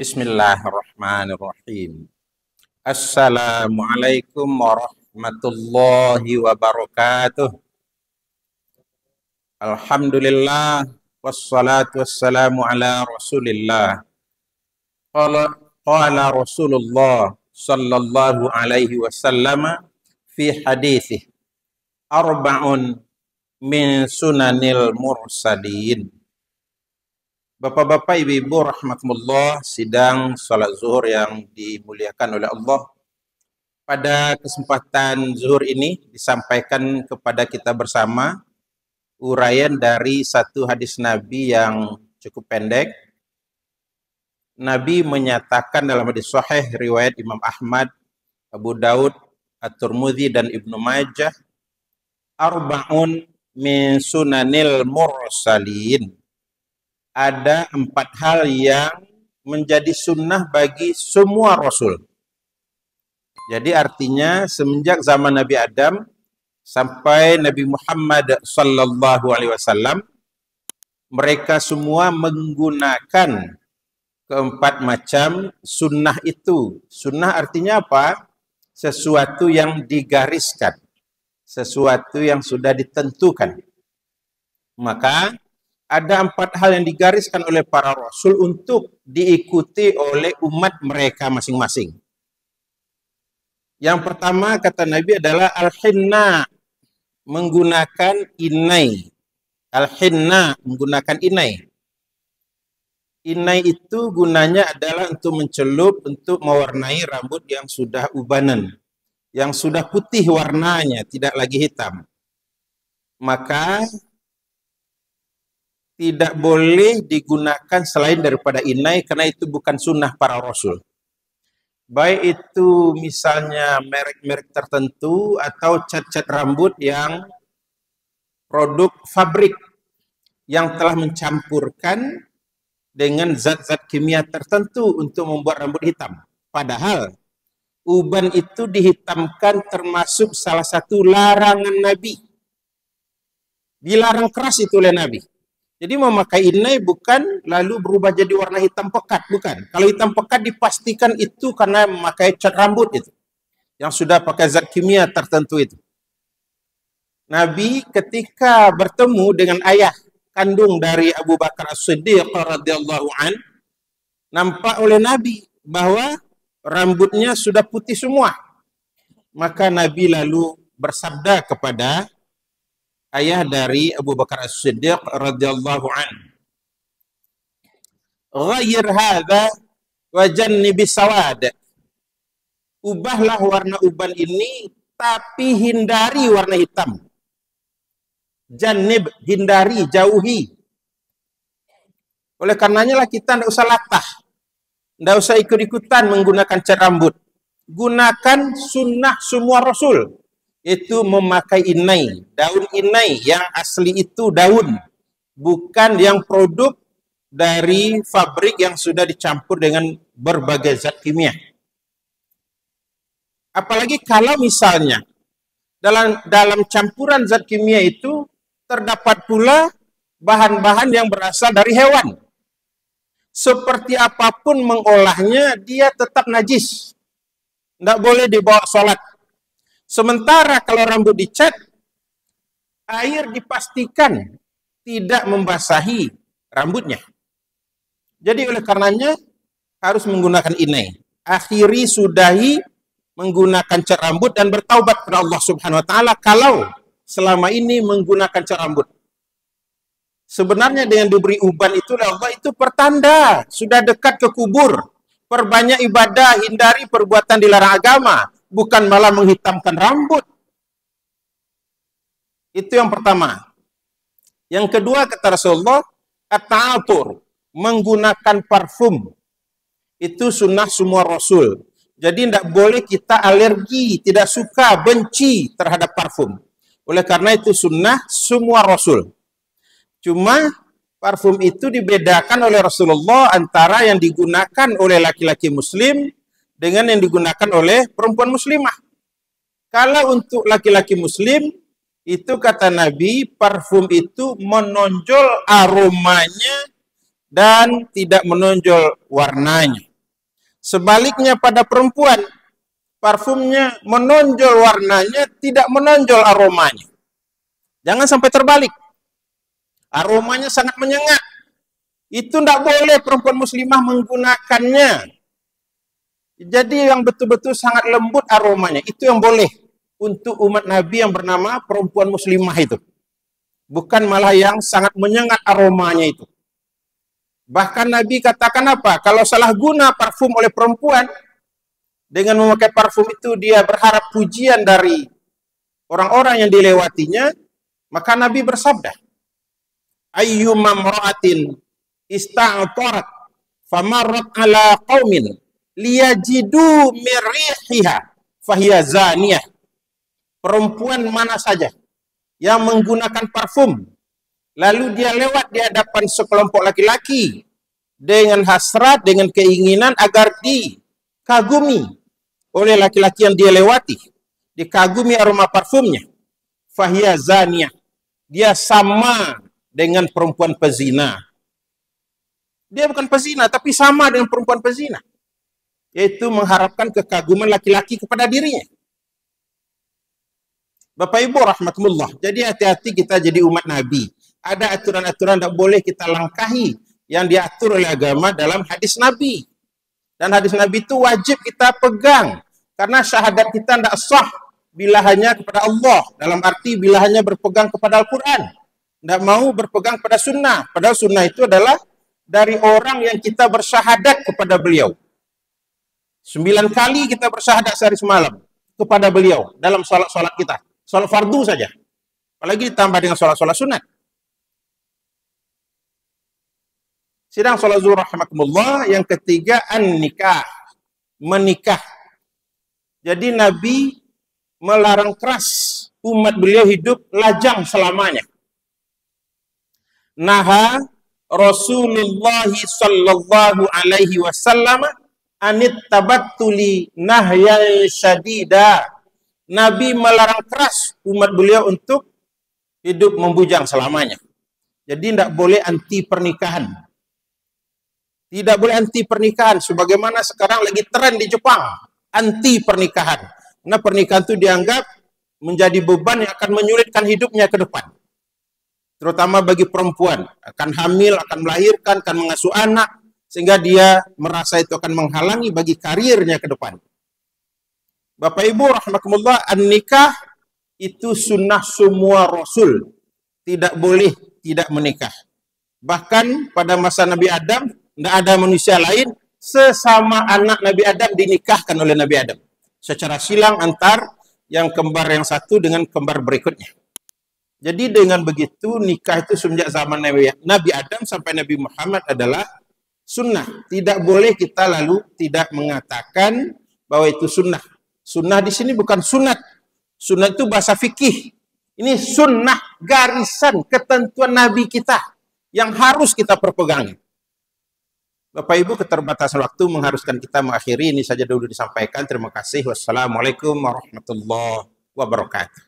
Bismillahirrahmanirrahim. Assalamualaikum warahmatullahi wabarakatuh. Alhamdulillah wassalatu wassalamu ala Rasulillah. Qala Rasulullah sallallahu alaihi wasallam fi haditsih arba'un min sunanil mursalin. Bapak-bapak, ibu-ibu rahmatullah, sidang salat zuhur yang dimuliakan oleh Allah. Pada kesempatan zuhur ini disampaikan kepada kita bersama uraian dari satu hadis Nabi yang cukup pendek. Nabi menyatakan dalam hadis sahih riwayat Imam Ahmad, Abu Daud, At-Tirmidzi dan Ibnu Majah, arba'un min sunanil mursalin. Ada 4 hal yang menjadi sunnah bagi semua Rasul. Jadi artinya semenjak zaman Nabi Adam sampai Nabi Muhammad sallallahu alaihi wasallam, mereka semua menggunakan keempat macam sunnah itu. Sunnah artinya apa? Sesuatu yang digariskan, sesuatu yang sudah ditentukan. Maka ada 4 hal yang digariskan oleh para Rasul untuk diikuti oleh umat mereka masing-masing. Yang pertama kata Nabi adalah al-hinna, menggunakan inai. Al-hinna, menggunakan inai. Inai itu gunanya adalah untuk mencelup, untuk mewarnai rambut yang sudah ubanan, yang sudah putih warnanya, tidak lagi hitam. Maka tidak boleh digunakan selain daripada inai, karena itu bukan sunnah para Rasul. Baik itu misalnya merek-merek tertentu atau cat-cat rambut yang produk fabrik yang telah mencampurkan dengan zat-zat kimia tertentu untuk membuat rambut hitam. Padahal uban itu dihitamkan termasuk salah satu larangan Nabi. Dilarang keras itu oleh Nabi. Jadi memakai inai bukan lalu berubah jadi warna hitam pekat, bukan. Kalau hitam pekat dipastikan itu karena memakai cat rambut itu, yang sudah pakai zat kimia tertentu itu. Nabi ketika bertemu dengan ayah kandung dari Abu Bakar As-Siddiq radhiyallahu an, nampak oleh Nabi bahwa rambutnya sudah putih semua. Maka Nabi lalu bersabda kepada ayah dari Abu Bakar As-Siddiq radhiyallahu an, "Ghayyir hadza wa jannibi sawad." Ubahlah warna uban ini tapi hindari warna hitam. Jannib, hindari, jauhi. Oleh karenanya lah kita tidak usah latah, tidak usah ikut-ikutan menggunakan cat rambut. Gunakan sunnah semua Rasul, itu memakai inai, daun inai yang asli itu daun, bukan yang produk dari fabrik yang sudah dicampur dengan berbagai zat kimia. Apalagi kalau misalnya dalam campuran zat kimia itu terdapat pula bahan-bahan yang berasal dari hewan. Seperti apapun mengolahnya, dia tetap najis. Tidak boleh dibawa sholat. Sementara kalau rambut dicat, air dipastikan tidak membasahi rambutnya. Jadi oleh karenanya harus menggunakan inai. Akhiri, sudahi menggunakan cat rambut dan bertaubat kepada Allah Subhanahu wa taala kalau selama ini menggunakan cat rambut. Sebenarnya dengan diberi uban itu oleh Allah itu pertanda sudah dekat ke kubur. Perbanyak ibadah, hindari perbuatan dilarang agama, bukan malah menghitamkan rambut. Itu yang pertama. Yang kedua kata Rasulullah, at-ta'atur, menggunakan parfum. Itu sunnah semua Rasul. Jadi tidak boleh kita alergi, tidak suka, benci terhadap parfum. Oleh karena itu sunnah semua Rasul. Cuma parfum itu dibedakan oleh Rasulullah antara yang digunakan oleh laki-laki muslim dengan yang digunakan oleh perempuan muslimah. Kalau untuk laki-laki muslim, itu kata Nabi, parfum itu menonjol aromanya dan tidak menonjol warnanya. Sebaliknya pada perempuan, parfumnya menonjol warnanya, tidak menonjol aromanya. Jangan sampai terbalik. Aromanya sangat menyengat. Itu tidak boleh perempuan muslimah menggunakannya. Jadi yang betul-betul sangat lembut aromanya, itu yang boleh untuk umat Nabi yang bernama perempuan muslimah itu. Bukan malah yang sangat menyengat aromanya itu. Bahkan Nabi katakan apa? Kalau salah guna parfum oleh perempuan, dengan memakai parfum itu dia berharap pujian dari orang-orang yang dilewatinya, maka Nabi bersabda, ayyuma mra'atin ista'tarat famarrat ala qaumin liyajidu mirihiha fahiya zaniyah. Perempuan mana saja yang menggunakan parfum, lalu dia lewat di hadapan sekelompok laki-laki dengan hasrat, dengan keinginan agar dikagumi oleh laki-laki yang dia lewati, dikagumi aroma parfumnya, fahiya zaniyah, dia sama dengan perempuan pezina. Dia bukan pezina, tapi sama dengan perempuan pezina, yaitu mengharapkan kekaguman laki-laki kepada dirinya. Bapak Ibu rahmatullah, jadi hati-hati kita jadi umat Nabi. Ada aturan-aturan tidak boleh kita langkahi yang diatur oleh agama dalam hadis Nabi. Dan hadis Nabi itu wajib kita pegang, karena syahadat kita tidak sah bila hanya kepada Allah, dalam arti bila hanya berpegang kepada Al-Quran, tidak mau berpegang pada sunnah. Padahal sunnah itu adalah dari orang yang kita bersyahadat kepada beliau. 9 kali kita bersyahadat sehari semalam kepada beliau dalam sholat-sholat kita. Sholat fardu saja. Apalagi ditambah dengan sholat-sholat sunat. Sidang sholat zuhur rahimakumullah. Yang ketiga, an-nikah. Menikah. Jadi Nabi melarang keras umat beliau hidup lajang selamanya. Naha Rasulullah sallallahu alaihi wasallam anit tabattuli nahyan syadida. Nabi melarang keras umat beliau untuk hidup membujang selamanya. Jadi tidak boleh anti pernikahan. Tidak boleh anti pernikahan. Sebagaimana sekarang lagi tren di Jepang. Anti pernikahan. Karena pernikahan itu dianggap menjadi beban yang akan menyulitkan hidupnya ke depan. Terutama bagi perempuan. Akan hamil, akan melahirkan, akan mengasuh anak. Sehingga dia merasa itu akan menghalangi bagi karirnya ke depan. Bapak Ibu rahmatullah, an-nikah itu sunnah semua Rasul. Tidak boleh tidak menikah. Bahkan pada masa Nabi Adam, tidak ada manusia lain, sesama anak Nabi Adam dinikahkan oleh Nabi Adam. Secara silang antar yang kembar yang satu dengan kembar berikutnya. Jadi dengan begitu, nikah itu semenjak zaman Nabi Adam sampai Nabi Muhammad adalah sunnah. Tidak boleh kita lalu tidak mengatakan bahwa itu sunnah. Sunnah di sini bukan sunat. Sunat itu bahasa fikih. Ini sunnah, garisan, ketentuan Nabi kita yang harus kita perpegangi. Bapak Ibu, keterbatasan waktu mengharuskan kita mengakhiri. Ini saja dulu disampaikan. Terima kasih. Wassalamualaikum warahmatullahi wabarakatuh.